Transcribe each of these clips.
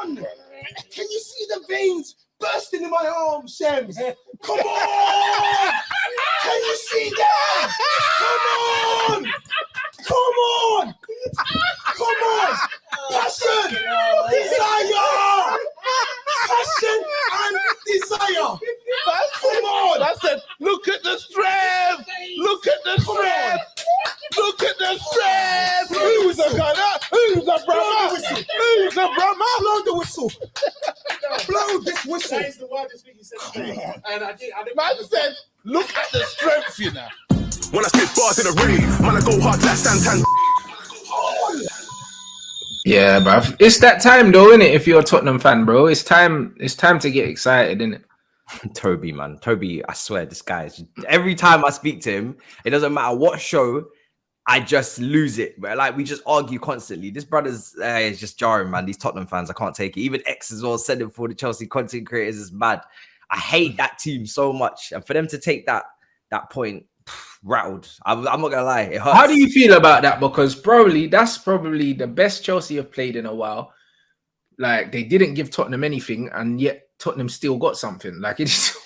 on! Can you see the veins bursting in my arm, Shems? Come on! Can you see that? Come on! Come on! Come on! Passion! Desire! Passion and desire! Come on! I said, look at the strength! Look at the strength! Look at the strength! Who's a gunner? Who's a brother? Who's a brother? Blow the whistle! Blow this whistle! That is the wildest thing he said today. And I didn't Man said, look at the strength, you know. When I spit bars in the ring, man, I go hard like Santan. Yeah, bruv. It's that time though, innit? If you're a Tottenham fan, bro, it's time to get excited, innit? Toby, man. Toby, I swear, this guy is every time I speak to him, it doesn't matter what show, I just lose it. But like we just argue constantly. This brother's is just jarring, man. These Tottenham fans, I can't take it. Even X as well, sending for the Chelsea content creators is mad. I hate that team so much. And for them to take that point, rattled. I'm not gonna lie, it hurts. How do you feel about that? Because that's probably the best Chelsea have played in a while. Like they didn't give Tottenham anything, and yet Tottenham still got something. Like it's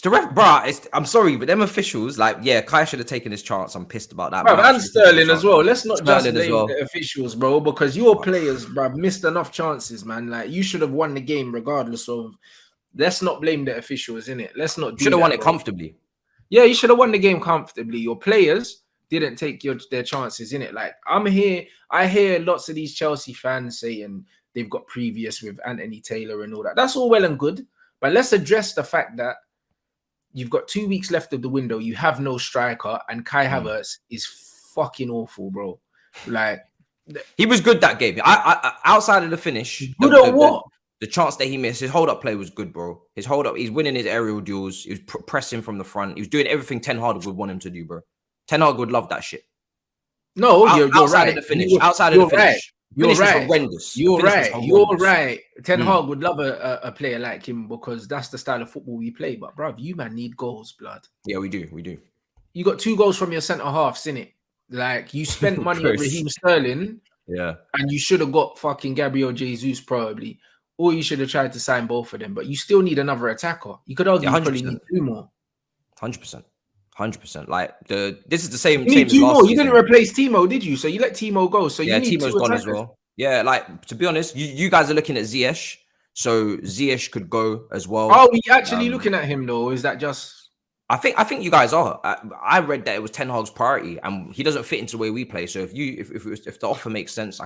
the ref, bruh. I'm sorry, but them officials, like, yeah, Kai should have taken his chance. I'm pissed about that. Bruv, and Sterling as well. Let's not just blame well. the officials, bro, because your players, bruv, missed enough chances, man. Like you should have won the game regardless of. Let's not blame the officials, innit? Let's not. Should have won it comfortably. Yeah, you should have won the game comfortably. Your players didn't take their chances in it. Like I hear lots of these Chelsea fans saying they've got previous with Anthony Taylor and all that. That's all well and good, but let's address the fact that you've got 2 weeks left of the window. You have no striker, and Kai Havertz is fucking awful, bro. Like he was good that game. I outside of the finish, good at what? The chance that he missed, his hold-up play was good, bro. His hold-up, he's winning his aerial duels. He was pressing from the front. He was doing everything Ten Hag would want him to do, bro. Ten Hag would love that shit. No, you're outside right. Of the finish, outside of the finish. You're right. Horrendous. You're right. Ten Hag would love a player like him because that's the style of football we play. But, bruv, you man need goals, blood. Yeah, we do. We do. You got 2 goals from your centre-halves, innit? Like, you spent money on Raheem Sterling. Yeah. And you should have got fucking Gabriel Jesus probably. Or you should have tried to sign both of them, but you still need another attacker. You could argue you probably need 2 more. 100%. 100%. Like this is the same. You need same 2 more. season. You didn't replace Timo, did you? So you let Timo go. So yeah, you need Timo's gone as well. Yeah, like to be honest, you guys are looking at Ziyech, so Ziyech could go as well. Are we actually looking at him though? Or is that just? I think you guys are. I read that it was Ten Hag's priority, and he doesn't fit into the way we play. So if the offer makes sense,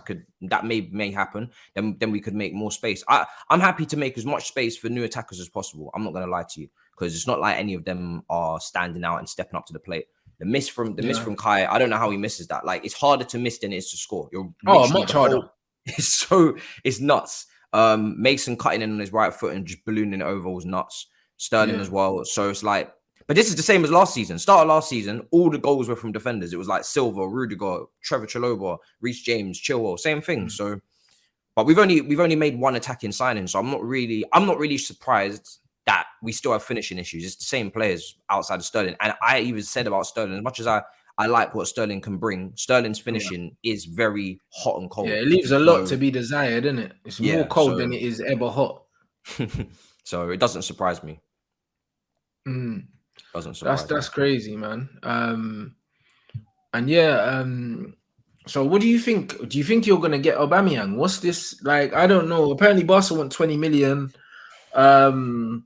that may happen. Then we could make more space. I'm happy to make as much space for new attackers as possible. I'm not gonna lie to you because it's not like any of them are standing out and stepping up to the plate. The miss from Kai, I don't know how he misses that. Like it's harder to miss than it is to score. Much harder. It's nuts. Mason cutting in on his right foot and just ballooning it over was nuts. Sterling as well. So it's like. But this is the same as last season. Start of last season, all the goals were from defenders. It was like Silva, Rudiger, Trevor Chalobah, Reece James, Chilwell, same thing. So, but we've only made 1 attacking signing. So I'm not really surprised that we still have finishing issues. It's the same players outside of Sterling. And I even said about Sterling, as much as I like what Sterling can bring, Sterling's finishing is very hot and cold. Yeah, it leaves a lot to be desired, isn't it? It's more cold than it is ever hot. So it doesn't surprise me. That's crazy, man. So what do you think? Do you think you're gonna get Aubameyang? What's this like? I don't know. Apparently Barca want 20 million. And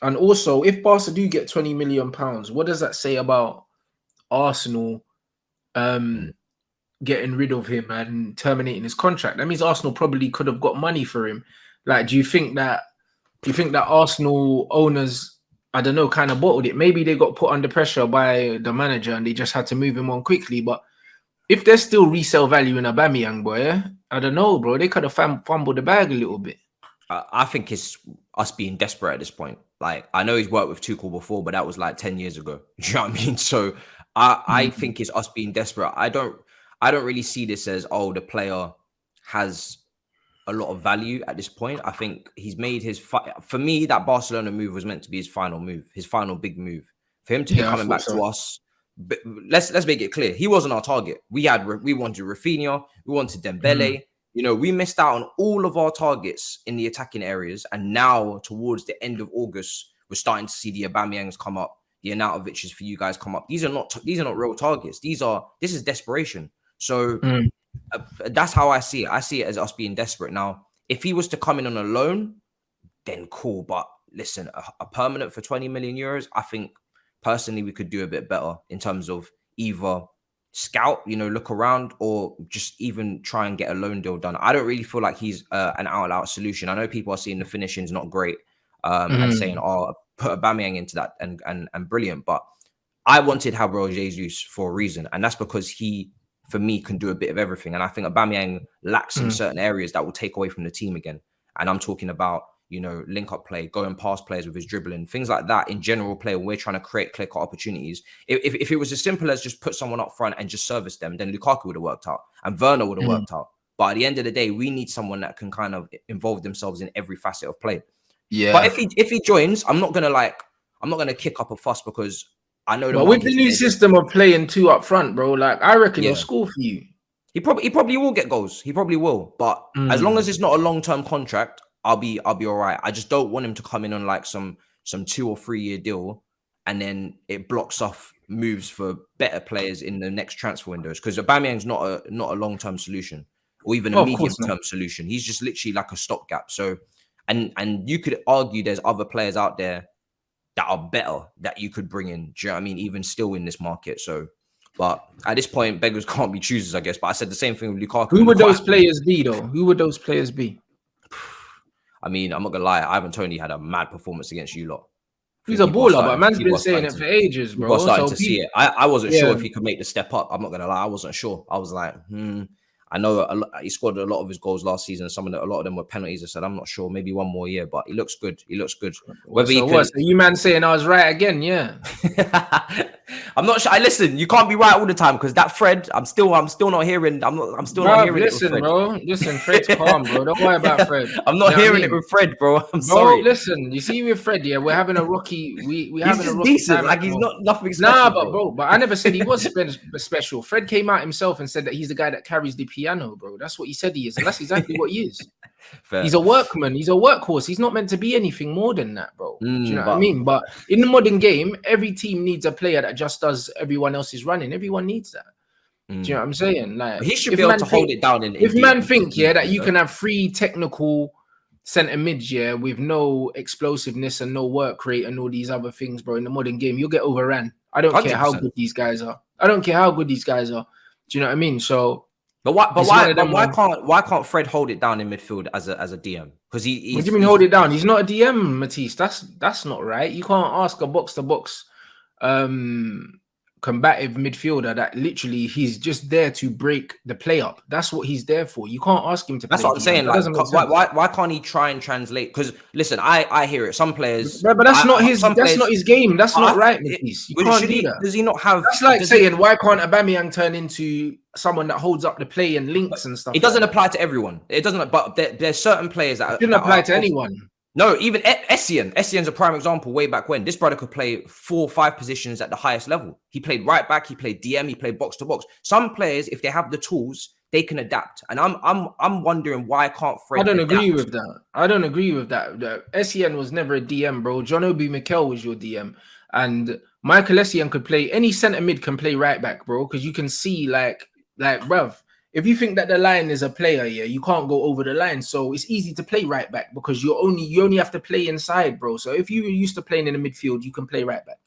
also, if Barca do get 20 million pounds, what does that say about Arsenal getting rid of him and terminating his contract? That means Arsenal probably could have got money for him. Like, do you think that Arsenal owners, I don't know, kind of bottled it? Maybe they got put under pressure by the manager and they just had to move him on quickly. But if there's still resale value in Aubameyang, boy, I don't know, bro. They could have fumbled the bag a little bit. I think it's us being desperate at this point. Like, I know he's worked with Tuchel before, but that was like 10 years ago. Do you know what I mean? So I think it's us being desperate. I don't really see this as, the player has a lot of value at this point. I think he's made his for me, that Barcelona move was meant to be his final move, his final big move. For him to be coming back to us, but let's make it clear, he wasn't our target. We wanted Rafinha, we wanted Dembele. You know, we missed out on all of our targets in the attacking areas, and now towards the end of August, we're starting to see the Aubameyangs come up, the Arnautovic's for you guys come up. These are not real targets. This is desperation. So that's how I see it. I see it as us being desperate. Now, if he was to come in on a loan, then cool. But listen, a permanent for 20 million euros, I think personally we could do a bit better in terms of either scout, you know, look around, or just even try and get a loan deal done. I don't really feel like he's an out solution. I know people are seeing the finishing's not great and saying, oh, put Aubameyang into that and brilliant. But I wanted Gabriel Jesus for a reason, and that's because he, for me, can do a bit of everything. And I think Aubameyang lacks in certain areas that will take away from the team again. And I'm talking about, you know, link-up play, going past players with his dribbling, things like that in general play when we're trying to create clear-cut opportunities. If it was as simple as just put someone up front and just service them, then Lukaku would have worked out and Werner would have worked out. But at the end of the day, we need someone that can kind of involve themselves in every facet of play. Yeah. But if he joins, I'm not gonna kick up a fuss, because I know. But with the new system of playing two up front, bro, like I reckon he'll score for you. He probably will get goals. He probably will. But as long as it's not a long-term contract, I'll be all right. I just don't want him to come in on like some 2 or 3 year deal, and then it blocks off moves for better players in the next transfer windows. Because Aubameyang's not a long-term solution, or even a medium-term solution. He's just literally like a stopgap. So, and you could argue there's other players out there that are better that you could bring in. Do you know what I mean? Even still in this market. So, but at this point, beggars can't be choosers, I guess. But I said the same thing with Lukaku. Who would those players be, though? Who would those players be? I mean, I'm not gonna lie. Ivan Toney had a mad performance against you lot. He's a baller, but man's been saying it for ages, bro. We're starting to see it. I wasn't sure if he could make the step up. I'm not gonna lie. I wasn't sure. I was like, I know he scored a lot of his goals last season. A lot of them were penalties. I said, I'm not sure. Maybe one more year, but he looks good. He looks good. Whether so you man saying I was right again? Yeah. I'm not sure. Listen, you can't be right all the time, because that Fred, I'm still not hearing. I'm still not hearing it with Fred. Bro. Listen, Fred's calm, bro. Don't worry about Fred. I'm not hearing it with Fred, bro. I'm sorry. Listen, you see with Fred, yeah, we're having a rocky. We're having a rocky decent. time, like bro. He's not nothing special. Nah, but I never said he was special. Fred came out himself and said that he's the guy that carries the piano, bro. That's what he said he is, and that's exactly what he is. Fair. He's a workman. He's a workhorse. He's not meant to be anything more than that, bro. Do you know what I mean? But in the modern game, every team needs a player that just does everyone else's running. Everyone needs that. Do you know what I'm saying? Like, he should be able to hold it down. If man think that you can have 3 technical centre mids, with no explosiveness and no work rate and all these other things, bro, in the modern game, you'll get overran. I don't 100%. Care how good these guys are. I don't care how good these guys are. Do you know what I mean? So. But why can't Fred hold it down in midfield as a DM? Because he. What do you mean hold it down? He's not a DM, Matisse. That's not right. You can't ask a box to box, combative midfielder that literally he's just there to break the play up. That's what he's there for. You can't ask him to. That's what I'm saying. Like, why can't he try and translate? Because listen, I hear it. Some players, but that's not his. That's not his game. That's not right, Matisse. You can't do that. Does he not have? That's like saying, why can't Aubameyang turn into someone that holds up the play and links and stuff? It doesn't apply to everyone. It doesn't. But there's certain players that shouldn't apply to anyone. No, even Essien's a prime example. Way back when, this brother could play 4 or 5 positions at the highest level. He played right back, he played DM, he played box to box. Some players, if they have the tools, they can adapt. And I'm wondering why can't Fred? I don't agree with that. I don't agree with that. Essien was never a DM, bro. John Obi Mikel was your DM, and Michael Essien could play any centre mid, can play right back, bro. Because you can see, like, bruv. If you think that the line is a player, you can't go over the line. So it's easy to play right back because you only have to play inside, bro. So if you're used to playing in the midfield, you can play right back.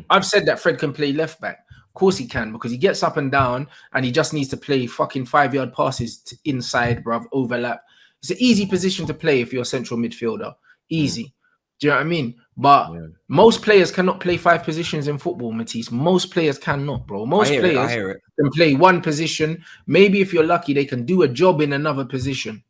I've said that Fred can play left back. Of course he can, because he gets up and down and he just needs to play fucking 5-yard passes inside, bruv, overlap. It's an easy position to play if you're a central midfielder. Easy. Do you know what I mean? But most players cannot play 5 positions in football, Matisse. Most players cannot, bro. Most players can play one position. Maybe if you're lucky, they can do a job in another position.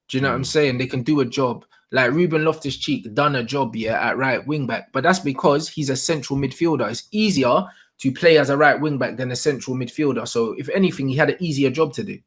Do you know what I'm saying? They can do a job. Like Ruben Loftus-Cheek done a job, at right wing back. But that's because he's a central midfielder. It's easier to play as a right wing back than a central midfielder. So if anything, he had an easier job to do.